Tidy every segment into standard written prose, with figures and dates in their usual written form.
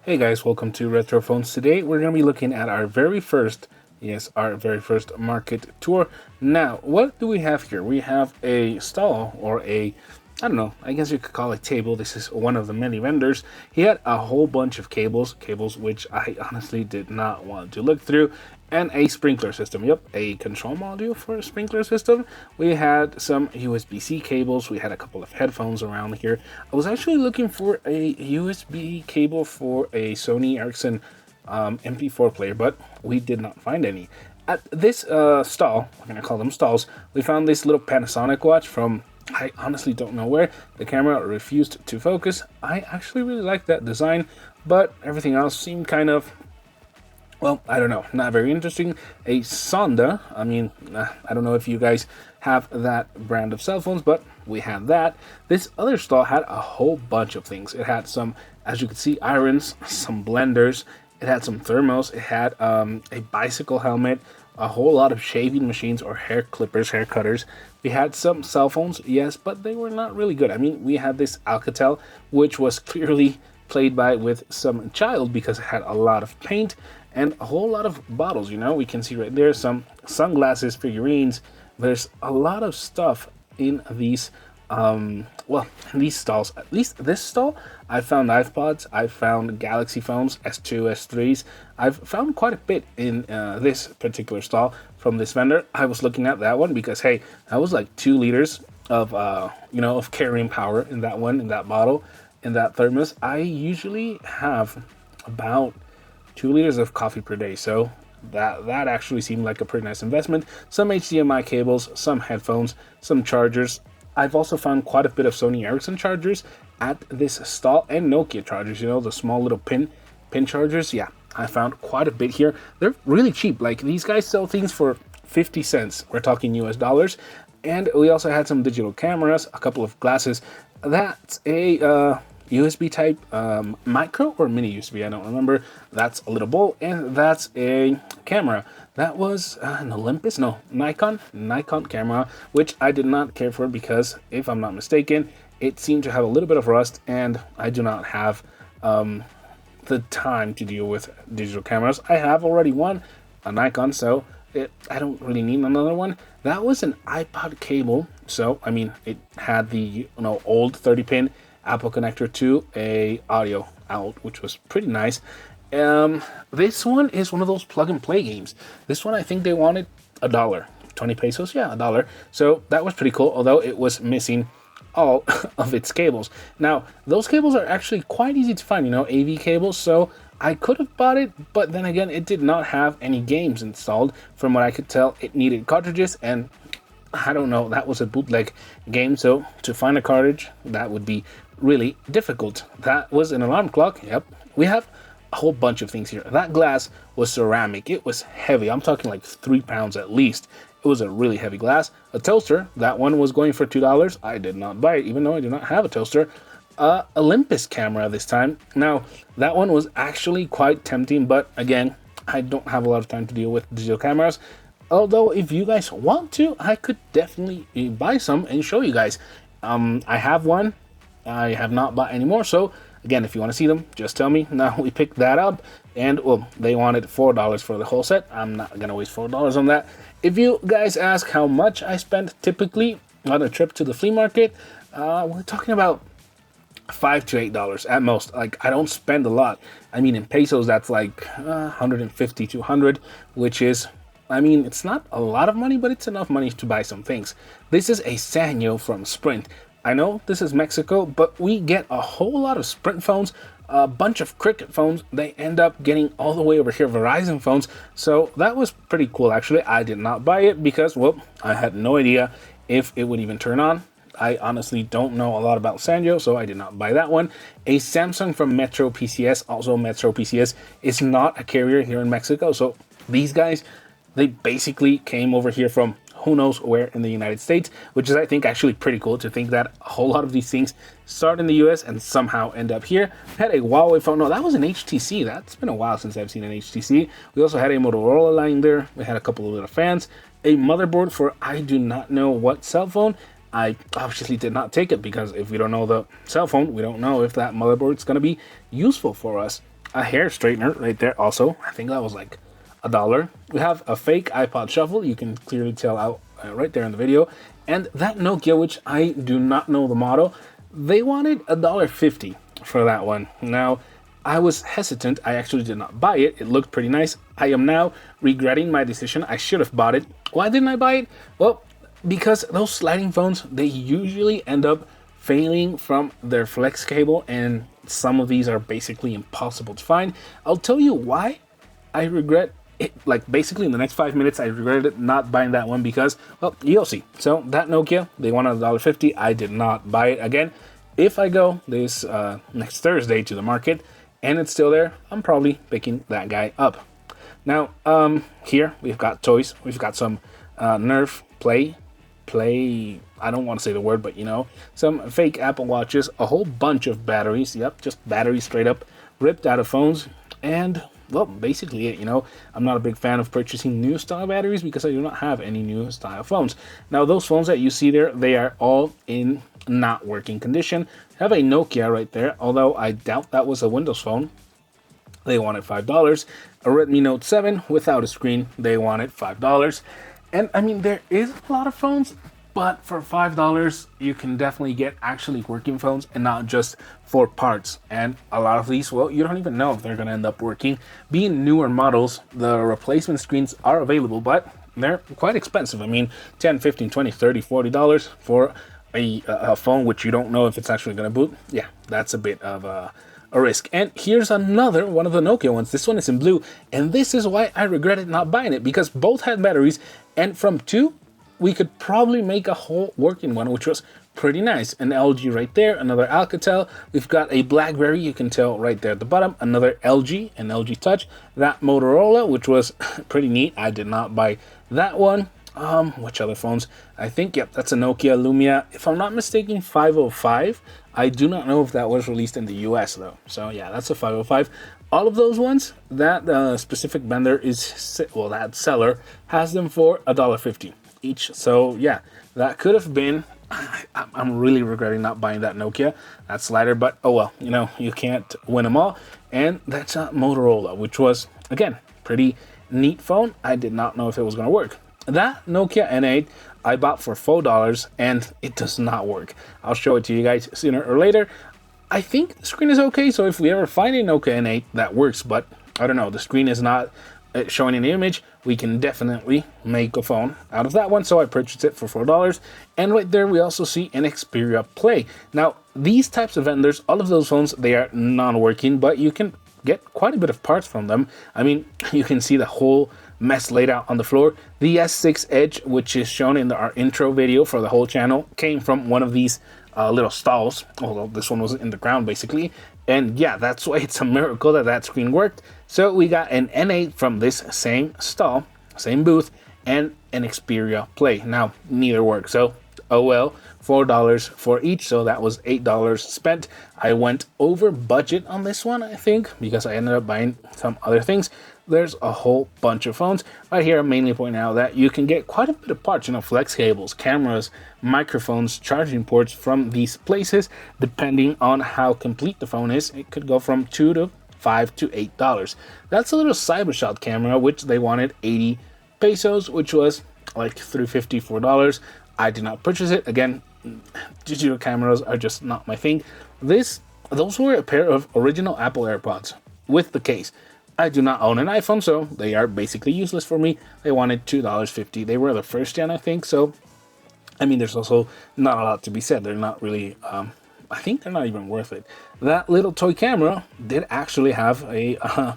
Hey guys, welcome to Retro Phones. Today we're going to be looking at our very first, market tour. Now, what do we have here? We have a stall or I don't know, I guess you could call it table. This is one of the many vendors. He had a whole bunch of cables which I honestly did not want to look through, and a sprinkler system. Yep, a control module for a sprinkler system. We had some USB-C cables. We had a couple of headphones around here. I was actually looking for a USB cable for a Sony Ericsson MP4 player, but we did not find any. At this stall, we're gonna call them stalls, we found this little Panasonic watch from, I honestly don't know where. The camera refused to focus. I actually really like that design, but everything else seemed kind of, well, I don't know, not very interesting. A Sonda, I don't know if you guys have that brand of cell phones, but we have that. This other stall had a whole bunch of things. It had some, as you can see, irons, some blenders, it had some thermos, it had a bicycle helmet, a whole lot of shaving machines or hair clippers, hair cutters. We had some cell phones, yes, but they were not really good. I mean, we had this Alcatel, which was clearly played by with some child because it had a lot of paint and a whole lot of bottles. We can see right there some sunglasses, figurines. There's a lot of stuff in these these stalls. At least this stall, I found iPods, I found Galaxy phones, S2, S3s. I've found quite a bit in this particular stall from this vendor. I was looking at that one because, hey, that was like 2 liters of of carrying power in that one, in that bottle, in that thermos. I usually have about 2 liters of coffee per day, so that actually seemed like a pretty nice investment. Some HDMI cables, some headphones, some chargers. I've also found quite a bit of Sony Ericsson chargers at this stall, and Nokia chargers, the small little pin chargers. Yeah, I found quite a bit here. They're really cheap. Like, these guys sell things for 50 cents. We're talking US dollars. And we also had some digital cameras, a couple of glasses. That's a USB type micro or mini USB, I don't remember. That's a little bowl, and that's a camera. That was an Nikon camera, which I did not care for because, if I'm not mistaken, it seemed to have a little bit of rust, and I do not have the time to deal with digital cameras. I have already one, a Nikon, so I don't really need another one. That was an iPod cable, so I mean, it had the old 30-pin Apple connector to a audio out, which was pretty nice. This one is one of those plug and play games. This one, I think they wanted $1, 20 pesos, yeah, $1. So that was pretty cool, although it was missing all of its cables. Now, those cables are actually quite easy to find, AV cables, so I could have bought it, but then again, it did not have any games installed. From what I could tell, it needed cartridges, and I don't know, that was a bootleg game, so to find a cartridge, that would be really difficult. That was an alarm clock. Yep, we have a whole bunch of things here. That glass was ceramic. It was heavy. I'm talking like 3 pounds at least. It was a really heavy glass. A toaster, that one was going for $2. I did not buy it, even though I do not have a toaster. Olympus camera this time. Now, that one was actually quite tempting, but again, I don't have a lot of time to deal with digital cameras. Although, if you guys want to, I could definitely buy some and show you guys. I have one. I have not bought any more, so again, if you want to see them, just tell me. Now, we picked that up, and well, they wanted $4 for the whole set. I'm not gonna waste $4 on that. If you guys ask how much I spend typically on a trip to the flea market, we're talking about $5 to $8 at most. Like, I don't spend a lot. I mean, in pesos, that's like 150 to 100, which is, I mean, it's not a lot of money, but it's enough money to buy some things. This is a Sanyo from Sprint. I know this is Mexico, but we get a whole lot of Sprint phones, a bunch of Cricket phones. They end up getting all the way over here Verizon phones. So that was pretty cool, actually. I did not buy it because, well, I had no idea if it would even turn on. I honestly don't know a lot about Sanyo, so I did not buy that one. A Samsung from Metro PCS. Also, Metro PCS is not a carrier here in Mexico. So these guys, they basically came over here from who knows where in the United States, which is, I think, actually pretty cool to think that a whole lot of these things start in the US and somehow end up here. We had a Huawei phone. No, that was an HTC. That's been a while since I've seen an HTC. We also had a Motorola line there. We had a couple of little fans. A motherboard for I do not know what cell phone. I obviously did not take it because if we don't know the cell phone, we don't know if that motherboard is going to be useful for us. a hair straightener right there also. I think that was like $1. We have a fake iPod shuffle. You can clearly tell out right there in the video. And that Nokia, which I do not know the model, they wanted $1.50 for that one. Now, I was hesitant. I actually did not buy it. It looked pretty nice. I am now regretting my decision. I should have bought it. Why didn't I buy it? Well, because those sliding phones, they usually end up failing from their flex cable, and some of these are basically impossible to find. I'll tell you why I regret it. Like, basically in the next 5 minutes, I regretted not buying that one because, well, you'll see. So that Nokia, they wanted $1.50. I did not buy it. Again, if I go this next Thursday to the market and it's still there, I'm probably picking that guy up. Now, here we've got toys. We've got some Nerf play, I don't want to say the word, but you know, some fake Apple Watches, a whole bunch of batteries. Yep, just batteries straight up ripped out of phones. And, well, basically it, you know. I'm not a big fan of purchasing new style batteries because I do not have any new style phones. Now, those phones that you see there, they are all in not working condition. I have a Nokia right there, although I doubt that was a Windows phone. They wanted $5. A Redmi Note 7 without a screen, they wanted $5. And I mean, there is a lot of phones, but for $5, you can definitely get actually working phones and not just for parts. And a lot of these, well, you don't even know if they're going to end up working. Being newer models, the replacement screens are available, but they're quite expensive. I mean, $10, $15, $20, $30, $40 for a phone which you don't know if it's actually going to boot. Yeah, that's a bit of a risk. And here's another one of the Nokia ones. This one is in blue, and this is why I regretted not buying it, because both had batteries, and from two we could probably make a whole working one, which was pretty nice. An LG right there, another Alcatel. We've got a BlackBerry, you can tell right there at the bottom, another LG, an LG Touch, that Motorola, which was pretty neat. I did not buy that one. Which other phones? I think, yep, that's a Nokia Lumia. If I'm not mistaken, 505. I do not know if that was released in the US though. So yeah, that's a 505. All of those ones, that specific vendor is, well, that seller has them for $1.50 each. So yeah, that could have been, I'm really regretting not buying that Nokia, that slider, but oh well, you know, you can't win them all. And that's a Motorola, which was, again, pretty neat phone. I did not know if it was going to work. That Nokia N8 I bought for $4, and it does not work. I'll show it to you guys sooner or later. I think the screen is okay, so if we ever find a Nokia N8 that works, but I don't know, the screen is not showing in the image, we can definitely make a phone out of that one. So I purchased it for $4. And right there we also see an Xperia Play. Now, these types of vendors, all of those phones, they are non-working, but you can get quite a bit of parts from them. I mean, you can see the whole mess laid out on the floor. The S6 Edge, which is shown in our intro video for the whole channel, came from one of these little stalls, although this one was in the ground basically. And yeah, that's why it's a miracle that that screen worked. So we got an N8 from this same stall, same booth, and an Xperia Play. Now, neither worked, so oh well. $4 for each, so that was $8 spent. I went over budget on this one, I think, because I ended up buying some other things. There's a whole bunch of phones. Right here, I'm mainly pointing out that you can get quite a bit of parts, you know, flex cables, cameras, microphones, charging ports from these places. Depending on how complete the phone is, it could go from $2 to $5 to $8. That's a little CyberShot camera, which they wanted 80 pesos, which was like $3.50, $4. I did not purchase it. Again, digital cameras are just not my thing. Those were a pair of original Apple AirPods with the case. I do not own an iPhone, so they are basically useless for me. They wanted $2.50. They were the first gen, I think. So, I mean, there's also not a lot to be said. They're not really, I think they're not even worth it. That little toy camera did actually have a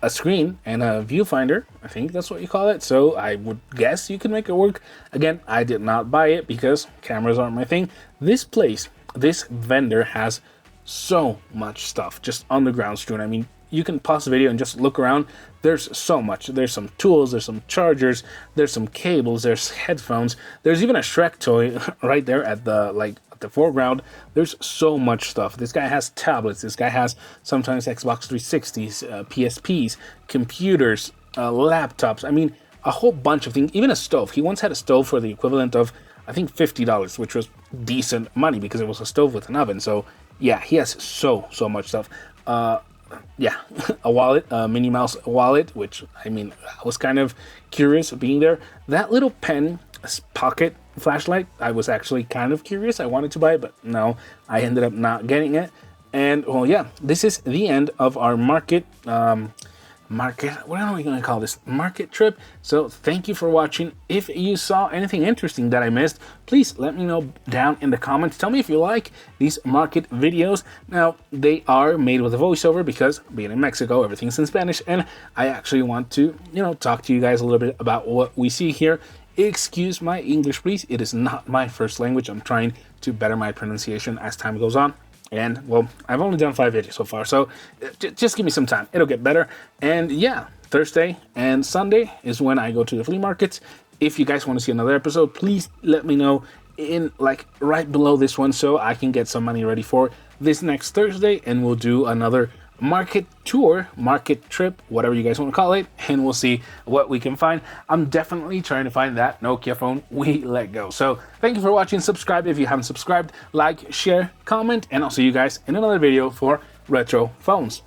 screen and a viewfinder. I think that's what you call it. So I would guess you could make it work. Again, I did not buy it because cameras aren't my thing. This place, this vendor has so much stuff just on the ground strewn. I mean, you can pause the video and just look around. There's so much. There's some tools, there's some chargers, there's some cables, there's headphones. There's even a Shrek toy right there at the foreground. There's so much stuff. This guy has tablets. This guy has sometimes Xbox 360s, PSPs, computers, laptops. I mean, a whole bunch of things. Even a stove. He once had a stove for the equivalent of, I think, $50, which was decent money because it was a stove with an oven. So yeah, he has so much stuff. yeah, a wallet, a Minnie Mouse wallet, which I mean, I was kind of curious being there. That little pen pocket flashlight, I was actually kind of curious. I wanted to buy it, but no, I ended up not getting it. And well, yeah, this is the end of our market. What are we going to call this? Market trip. So thank you for watching. If you saw anything interesting that I missed, please let me know down in the comments. Tell me if you like these market videos. Now, they are made with a voiceover because being in Mexico, everything's in Spanish, and I actually want to, talk to you guys a little bit about what we see here. Excuse my English, please. It is not my first language. I'm trying to better my pronunciation as time goes on. And, well, I've only done 5 videos so far, so just give me some time. It'll get better. And, yeah, Thursday and Sunday is when I go to the flea markets. If you guys want to see another episode, please let me know in, right below this one so I can get some money ready for this next Thursday, and we'll do another market tour, market trip, whatever you guys want to call it, and we'll see what we can find. I'm definitely trying to find that Nokia phone we let go. So thank you for watching. Subscribe if you haven't subscribed, like, share, comment, and I'll see you guys in another video for retro phones.